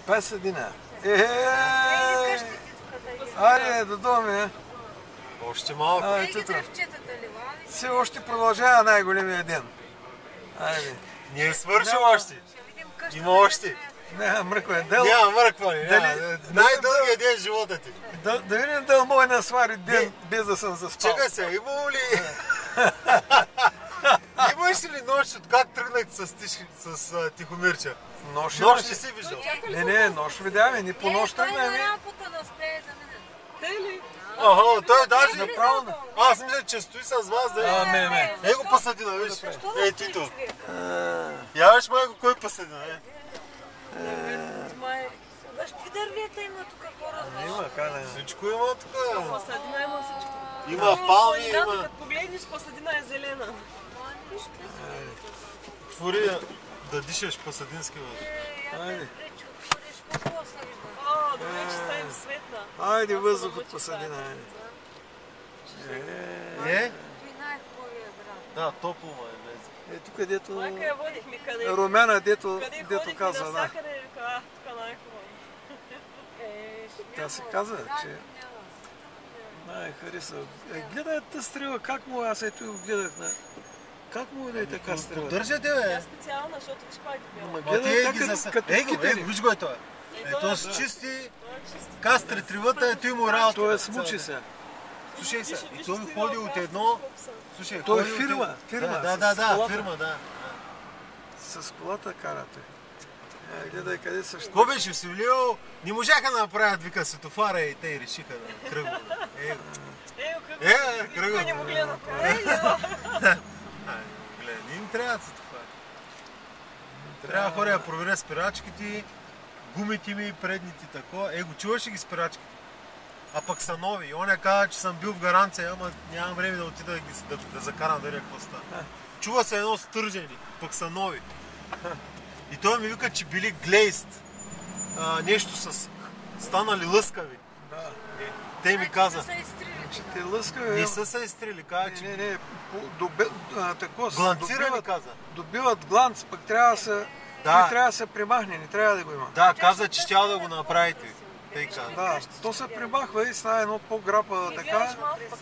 Пасадина. Айде, до дома. Още малко. Все още продължава най-големия ден. Айде. Не е свършил още. Има още. Няма мръква. Няма мръкване. Най-дългият ден в живота ти. Да видим дали мога да свари ден без да съм заспал. Чакай се, имало ли? Имаш ли нощ от как тръгнахте с Тихомирча? Нощ не си виждал? Не, нощ видяме, ни по нощ тръгнахме. Ага, той даже... Направо. Аз мисля, че стои с вас да... Не. Его Пасадина, виж. Ей, Тито. Я виж майко, кой Пасадина, Какви дървета има тук, хора? Има, кане. Всичко има тук. Пасадина има всичко. Има палми, има... Като погледнеш, Пасадина е зелена. Твори да дишаш пасадински въздух. Айде. Добре, че ставим светна. Айде, въздух от Пасадина. Да, топло ма е влезе. Тук дето... Майка я водихме къде. Румяна, дето Къде каза, да. навсякъде, вика, тук най-хубаво. Тя се каза, че... Най-хареса. Гледай тази стрела, как му аз ето го гледах на... Как му да е така стрела? Поддържате, бе! Тя специална, защото виж кой е дебела. Гледай като китери. Виж го е той. Ето с чисти кастри тривата, ето има работа. Той е смучи се. Слушай се, и той ходи от едно... Слушай, той е фирма. Да, фирма, да. С колата карате. Гледай къде са ще... Какво беше в Севлиево? Не можаха да направят, вика, светофара и те решиха да кръгово. Кръгово. Никой не му гледа. Не им трябва светофара. Трябва хора да проверят спирачките, гумите ми, предните такова. Го чуваш ли ги спирачките? А пък са нови. Он каза, че съм бил в гаранция, ама нямам време да отида да закарам да какво става. Чува се едно стържени, пък са нови. И той ми вика, че били глейст. Нещо с станали лъскави. Да. Те ми каза. Че те лъскави. Не са се изстрели, каза, че... Не. Гланцирали, каза. Добиват гланц, пък трябва да се примахне, не трябва да го има. Да, каза, че щял да го направите. Да, то се примахва и става едно по-грапа така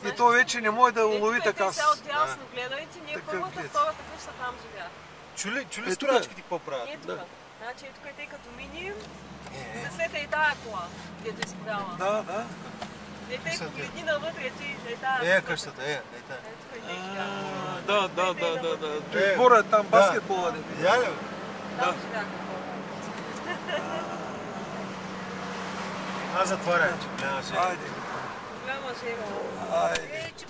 и то вече не може да улови така. Сега отдясно гледайте, ние първата, втората къща там живя. Чули спирачките какво правят? Ето тук. Значи ето тук е тъй като миним, се света и тая кола, където изгоряла. Да. Е тъй погледни навътре, ти е тая. Къщата, Да. Той двора там баскетбола. Видя ли? Да. Аз затварям, че нямаше. Айде. Голяма жена. Айде. Че